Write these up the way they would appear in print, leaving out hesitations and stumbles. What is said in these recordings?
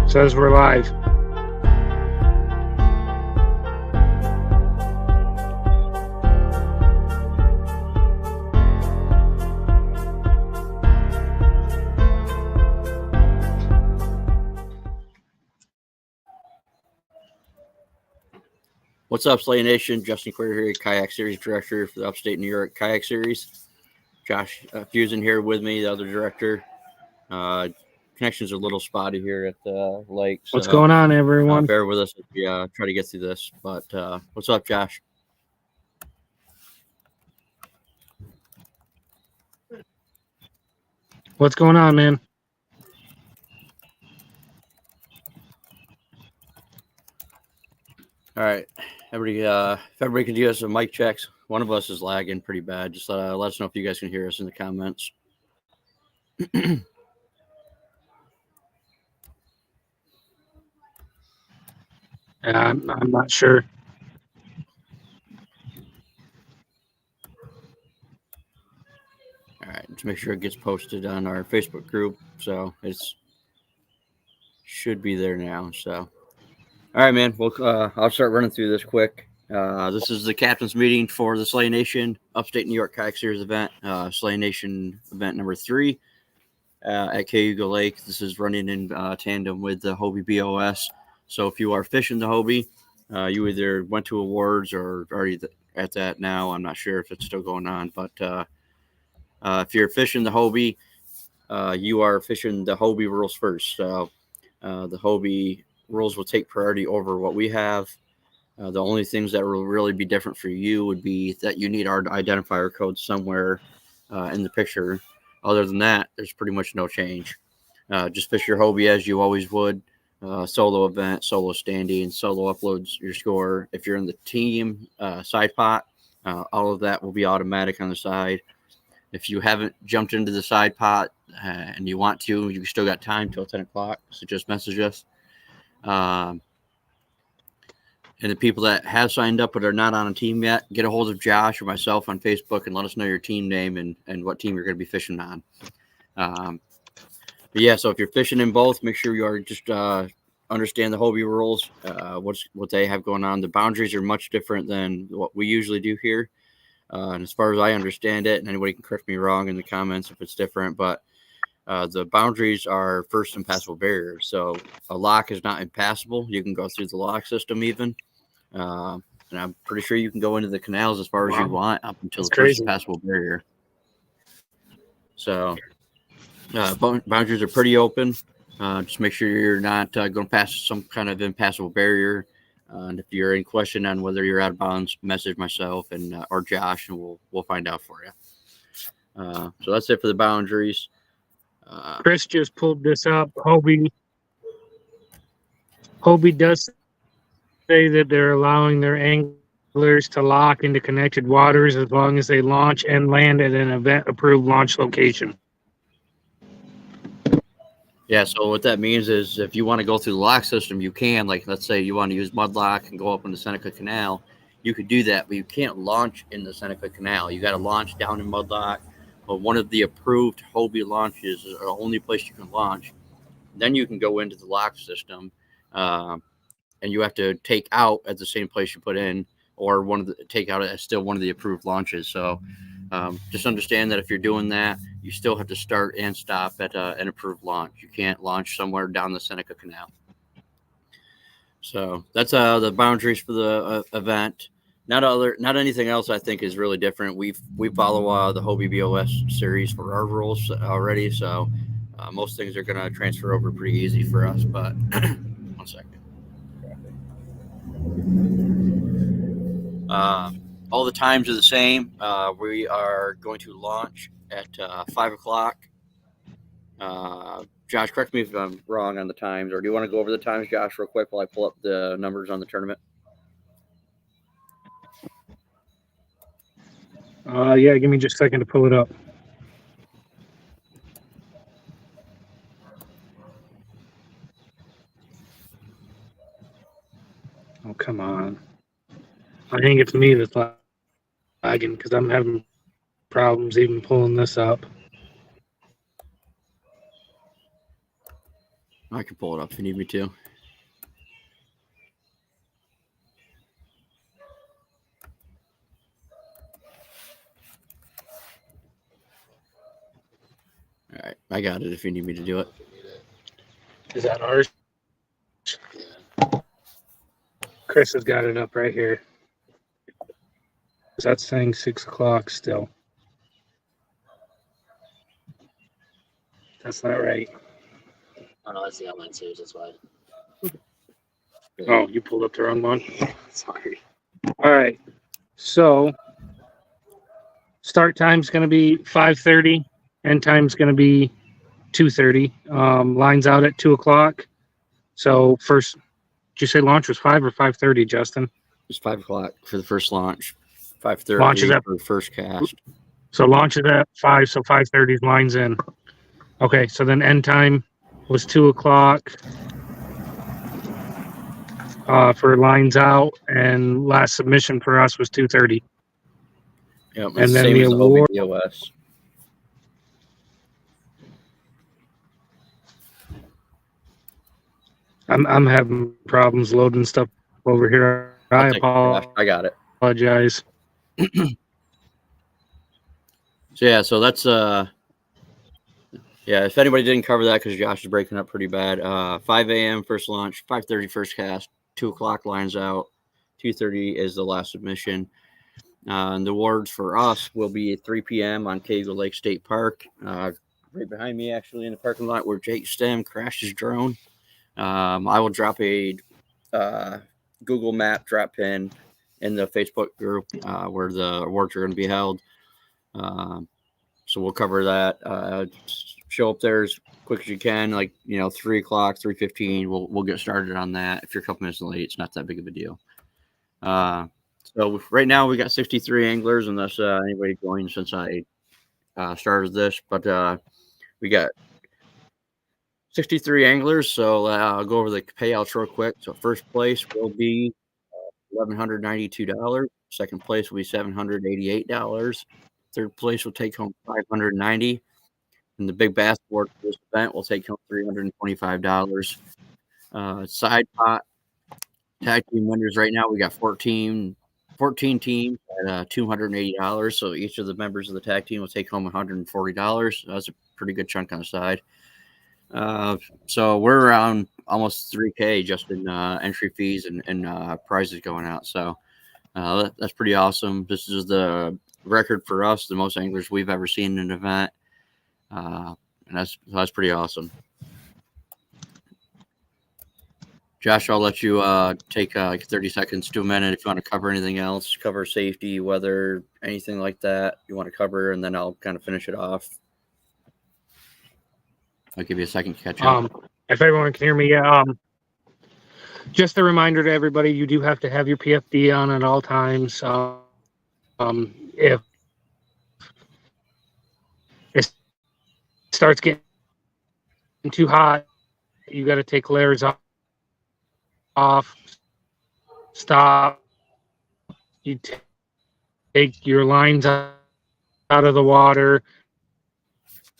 Says we're live. What's up, Slay Nation? Justin Queer here, Kayak Series Director for the Upstate New York Kayak Series. Josh Fusen here with me, the other director. Connections are a little spotty here at the lake. So, what's going on, everyone? Bear with us as we try to get through this. But what's up, Josh? What's going on, man? All right. Everybody, if everybody can do us some mic checks. One of us is lagging pretty bad. Just let us know if you guys can hear us in the comments. I'm not sure. All right, let's make sure it gets posted on our Facebook group. So it's should be there now. So, all right, man. Well, I'll start running through this quick. This is the captain's meeting for the Slay Nation Upstate New York Kayak Series event, Slay Nation event number 3 at Cayuga Lake. This is running in tandem with the Hobie BOS. So if you are fishing the Hobie, you either went to awards or already at that now. I'm not sure if it's still going on, but if you're fishing the Hobie, you are fishing the Hobie rules first. So the Hobie rules will take priority over what we have. The only things that will really be different for you would be that you need our identifier code somewhere in the picture. Other than that, there's pretty much no change. Just fish your Hobie as you always would. Solo event, solo standing, solo uploads your score. If you're in the team side pot, all of that will be automatic on the side. If you haven't jumped into the side pot and you want to, you still got time till 10 o'clock. So just message us. And the people that have signed up but are not on a team yet, get a hold of Josh or myself on Facebook and let us know your team name and what team you're going to be fishing on. But yeah, so if you're fishing in both, make sure you are just understand the Hobie rules, what they have going on. The boundaries are much different than what we usually do here. And as far as I understand it, and anybody can correct me wrong in the comments if it's different, but the boundaries are first impassable barriers. So a lock is not impassable. You can go through the lock system even. And I'm pretty sure you can go into the canals as far as you want up until the first impassable barrier. So boundaries are pretty open. Just make sure you're not going past some kind of impassable barrier. And if you're in question on whether you're out of bounds, message myself and or Josh, and we'll find out for you. So that's it for the boundaries. Chris just pulled this up. Hobie does say that they're allowing their anglers to lock into connected waters as long as they launch and land at an event-approved launch location. Yeah, so what that means is if you want to go through the lock system, you can. Like, let's say you want to use Mudlock and go up in the Seneca Canal, you could do that, but you can't launch in the Seneca Canal. You got to launch down in Mudlock. But one of the approved Hobie launches is the only place you can launch. Then you can go into the lock system, and you have to take out at the same place you put in, or take out as still one of the approved launches. So just understand that if you're doing that, you still have to start and stop at an approved launch. You can't launch somewhere down the Seneca Canal. So that's the boundaries for the event. Not anything else I think is really different. We follow the Hobie BOS series for our rules already, so most things are going to transfer over pretty easy for us. But 1 second. All the times are the same. We are going to launch at 5 o'clock. Josh, correct me if I'm wrong on the times, or do you want to go over the times, Josh, real quick while I pull up the numbers on the tournament? Yeah, give me just a second to pull it up. Oh, come on. I think it's me that's lagging because I'm having problems even pulling this up. I can pull it up if you need me to. All right, I got it if you need me to do it. Is that ours? Chris has got it up right here. That's saying 6 o'clock still. That's not right. Oh no, that's the online series. That's why. Oh, you pulled up the wrong one. Sorry. All right. So start time's going to be 5:30. End time's going to be 2:30. Lines out at 2 o'clock. So first, did you say launch was 5 or 5:30, Justin? It's 5 o'clock for the first launch. 5:30 Launches at for the first cast. So launch is at 5, so 5:30 lines in. Okay, so then end time was 2 o'clock for lines out, and last submission for us was 2:30. Yep, And and then same the as award- the OBBOS. I'm having problems loading stuff over here. I I got it. apologize. So that's yeah, if anybody didn't cover that because Josh is breaking up pretty bad. 5 a.m. first launch, 5:30 first cast, 2 o'clock lines out, 2:30 is the last submission. And the awards for us will be at 3 p.m. on Cayuga Lake State Park, right behind me, actually, in the parking lot where Jake Stem crashed his drone. I will drop a Google Map drop pin in the Facebook group where the awards are going to be held. So we'll cover that. Show up there as quick as you can, 3 o'clock, 3:15. We'll get started on that. If you're a couple minutes late, it's not that big of a deal. So right now we got 63 anglers, unless anybody joined since I started this. But we got 63 anglers. So I'll go over the payouts real quick. So first place will be $1,192. Second place will be $788. Third place will take home $590. And the big bass award for this event will take home $325. Side pot tag team winners right now, we got 14 teams at $280. So each of the members of the tag team will take home $140. So that's a pretty good chunk on the side. So we're around almost $3,000 just in entry fees and prizes going out. So that's pretty awesome. This is the record for us, the most anglers we've ever seen in an event. And that's pretty awesome. Josh, I'll let you take 30 seconds to a minute if you want to cover anything else, cover safety, weather, anything like that you want to cover, and then I'll kind of finish it off. I'll give you a second to catch up. If everyone can hear me, yeah. Just a reminder to everybody, you do have to have your PFD on at all times. If it starts getting too hot, you got to take layers off, stop. You take your lines out of the water.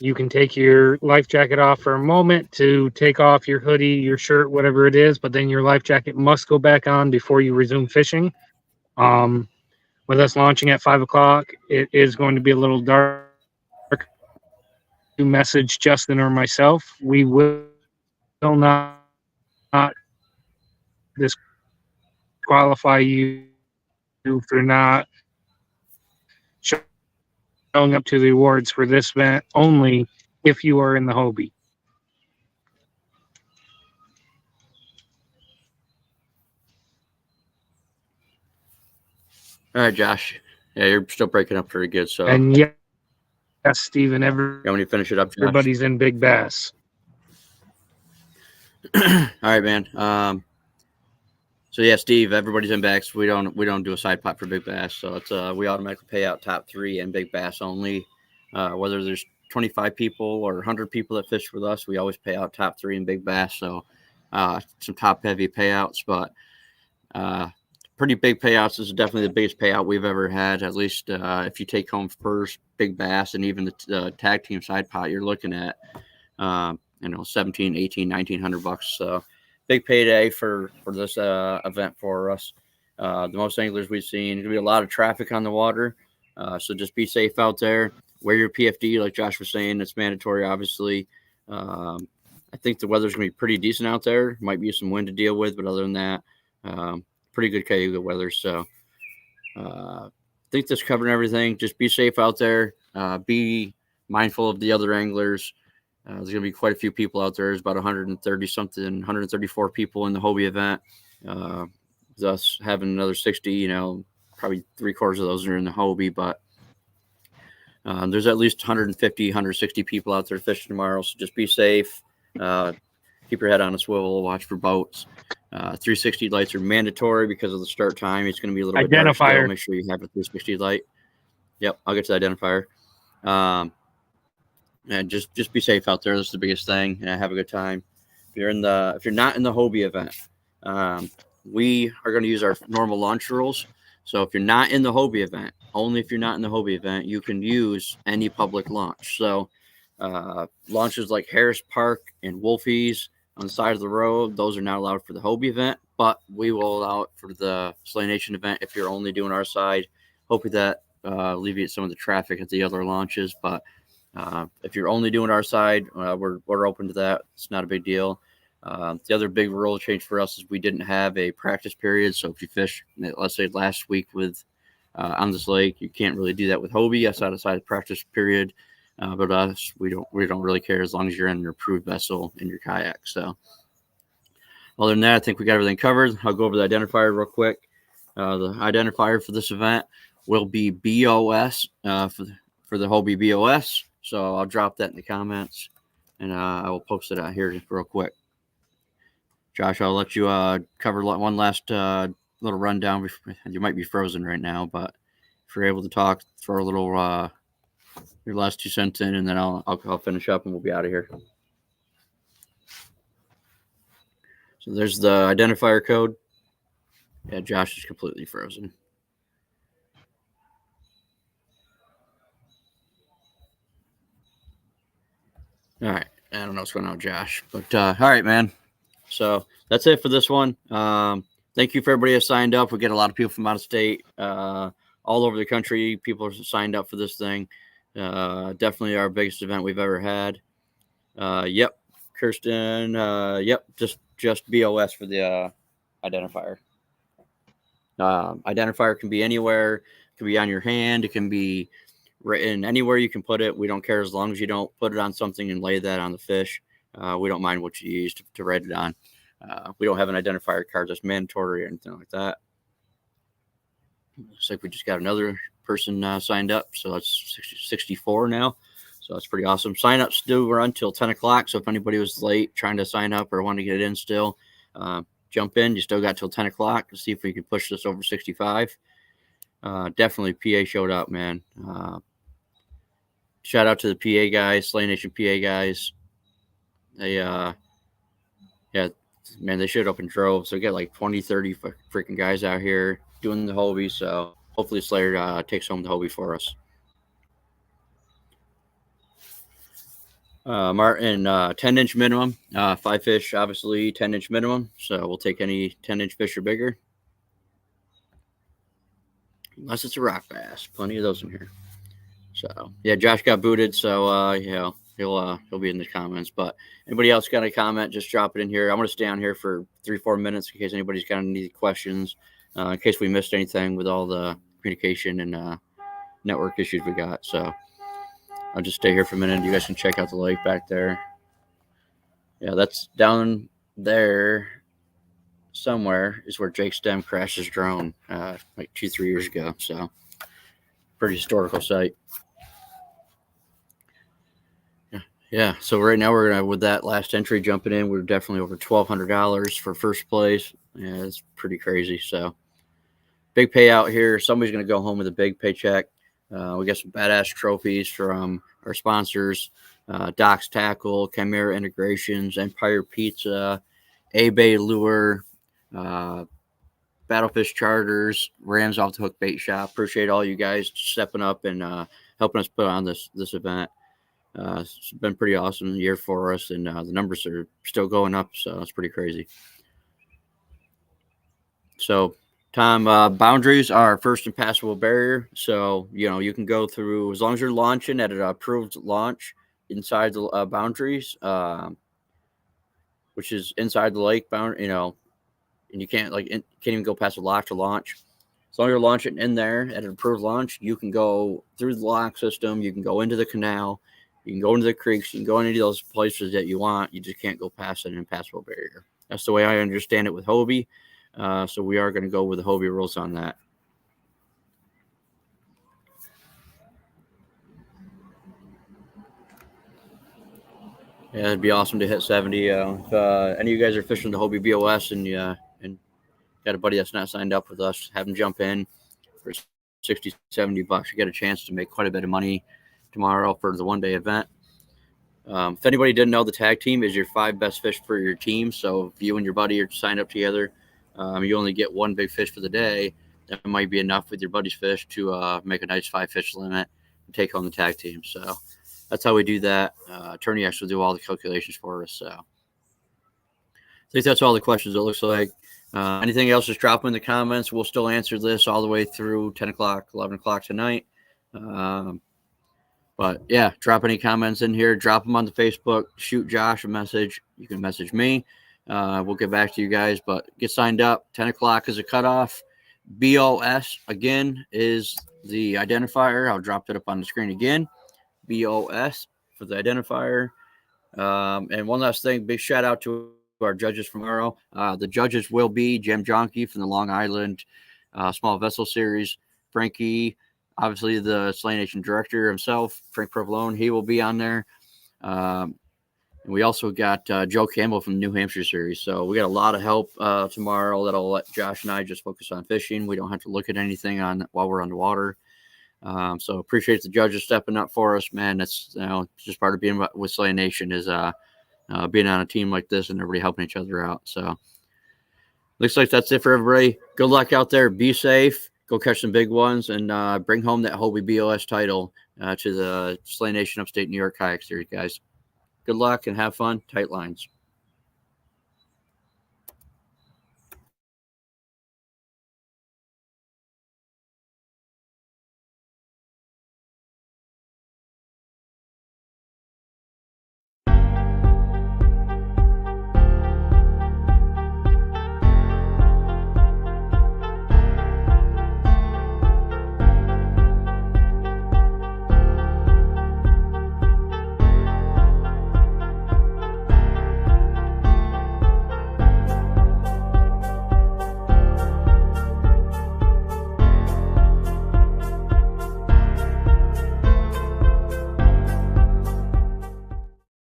You can take your life jacket off for a moment to take off your hoodie, your shirt, whatever it is, but then your life jacket must go back on before you resume fishing. With us launching at 5 o'clock, it is going to be a little dark. To message Justin or myself, we will not disqualify you for not showing up to the awards for this event only if you are in the Hobie. All right, Josh. Yeah, you're still breaking up pretty good. So And yes, Stephen, you want me to finish it up, Josh? everybody's in Big Bass. All right, man. So yeah, Steve, everybody's in backs. We don't do a side pot for big bass, so it's we automatically pay out top 3 and big bass only. Whether there's 25 people or 100 people that fish with us, we always pay out top 3 and big bass. So some top heavy payouts, but pretty big payouts. This is definitely the biggest payout we've ever had. At least if you take home first big bass and even the tag team side pot, you're looking at $17, $18, $1,900. So big payday for this event for us. The most anglers we've seen. There's gonna be a lot of traffic on the water, so just be safe out there. Wear your PFD, like Josh was saying. It's mandatory, obviously. I think the weather's gonna be pretty decent out there. Might be some wind to deal with, but other than that, pretty good Cayuga weather. So I think that's covering everything. Just be safe out there. Be mindful of the other anglers. There's going to be quite a few people out there. There's about 134 people in the Hobie event. Thus having another 60, probably 3/4 of those are in the Hobie, but there's at least 150, 160 people out there fishing tomorrow. So just be safe. Keep your head on a swivel. Watch for boats. 360 lights are mandatory because of the start time. It's going to be a little bit dark still. Make sure you have a 360 light. Yep, I'll get to the identifier. And just be safe out there. That's the biggest thing. And have a good time. If you're not in the Hobie event, we are going to use our normal launch rules. So if you're not in the Hobie event, only if you're not in the Hobie event, you can use any public launch. So launches like Harris Park and Wolfie's on the side of the road, those are not allowed for the Hobie event, but we will allow it for the Slay Nation event if you're only doing our side. Hopefully that alleviates some of the traffic at the other launches, but if you're only doing our side, we're open to that. It's not a big deal. The other big rule change for us is we didn't have a practice period. So if you fish, let's say last week with on this lake, you can't really do that with Hobie outside of practice period. But us, we don't really care as long as you're in your approved vessel in your kayak. So other than that, I think we got everything covered. I'll go over the identifier real quick. The identifier for this event will be BOS for the Hobie BOS. So I'll drop that in the comments, and I will post it out here just real quick. Josh, I'll let you cover one last little rundown. You might be frozen right now, but if you're able to talk, throw a little your last 2 cents in, and then I'll finish up, and we'll be out of here. So there's the identifier code. Yeah, Josh is completely frozen. All right. I don't know what's going on with Josh, but all right, man. So that's it for this one. Thank you for everybody who signed up. We get a lot of people from out of state, all over the country. People are signed up for this thing. Definitely our biggest event we've ever had. Yep. Kirsten. Yep. Just BOS for the identifier. Identifier can be anywhere. It can be on your hand. It can be written anywhere you can put it. We don't care as long as you don't put it on something and lay that on the fish. We don't mind what you use to write it on. We don't have an identifier card that's mandatory or anything like that. Looks like we just got another person signed up. So that's 64 now. So that's pretty awesome. Sign-ups do run till 10 o'clock. So if anybody was late trying to sign up or want to get it in still, jump in. You still got till 10 o'clock to see if we can push this over 65. Definitely PA showed up, man. Shout out to the PA guys, Slay Nation PA guys. They, yeah, man, they showed up in droves. So we got like 20, 30 freaking guys out here doing the Hobie. So hopefully Slayer takes home the Hobie for us. Martin, 10-inch minimum, 5 fish, obviously 10-inch minimum. So we'll take any 10-inch fish or bigger. Unless it's a rock bass. Plenty of those in here. So yeah, Josh got booted. So he'll be in the comments. But anybody else got a comment, just drop it in here. I'm gonna stay on here for 3-4 minutes in case anybody's got any questions. In case we missed anything with all the communication and network issues we got. So I'll just stay here for a minute. You guys can check out the lake back there. Yeah, that's down there somewhere is where Jake Stem crashed his drone like 2-3 years ago. So pretty historical site. Yeah. So right now we're gonna, with that last entry jumping in, we're definitely over $1,200 for first place. Yeah, it's pretty crazy. So big payout here. Somebody's gonna go home with a big paycheck. We got some badass trophies from our sponsors, Doc's Tackle, Chimera Integrations, Empire Pizza, A-Bay Lure, Battlefish Charters, Rams Off the Hook Bait Shop. Appreciate all you guys stepping up and helping us put on this event. It's been pretty awesome year for us, and the numbers are still going up, so it's pretty crazy. So, Tom, boundaries are first impassable barrier. So, you can go through as long as you're launching at an approved launch inside the boundaries, which is inside the lake boundary, and you can't can't even go past the lock to launch. As long as you're launching in there at an approved launch, you can go through the lock system. You can go into the canal. You can go into the creeks. You can go into those places that you want. You just can't go past an impassable barrier. That's the way I understand it with Hobie. So we are going to go with the Hobie rules on that. Yeah, it'd be awesome to hit 70. If any of you guys are fishing the Hobie BOS and got a buddy that's not signed up with us, have them jump in for $60, $70. You get a chance to make quite a bit of money tomorrow for the one-day event. If anybody didn't know, the tag team is your 5 best fish for your team. So if you and your buddy are signed up together, you only get 1 big fish for the day. That might be enough with your buddy's fish to make a nice 5-fish limit and take home the tag team. So that's how we do that. Attorney actually do all the calculations for us. So I think that's all the questions it looks like. Anything else, just drop them in the comments. We'll still answer this all the way through 10 o'clock, 11 o'clock tonight. But yeah, drop any comments in here. Drop them on the Facebook. Shoot Josh a message. You can message me. We'll get back to you guys. But get signed up. 10 o'clock is a cutoff. BOS, again, is the identifier. I'll drop it up on the screen again. BOS for the identifier. And one last thing, big shout out to our judges from tomorrow. The judges will be Jim Jonke from the Long Island Small Vessel Series, Frankie, obviously the Slay Nation director himself, Frank Provolone, he will be on there. And we also got Joe Campbell from the New Hampshire Series. So we got a lot of help tomorrow that'll let Josh and I just focus on fishing. We don't have to look at anything while we're underwater. So appreciate the judges stepping up for us, man. That's just part of being with Slay Nation is being on a team like this and everybody helping each other out. So looks like that's it for everybody. Good luck out there. Be safe. Go catch some big ones and bring home that Hobie BOS title to the Slay Nation Upstate New York Kayak Series, guys. Good luck and have fun. Tight lines.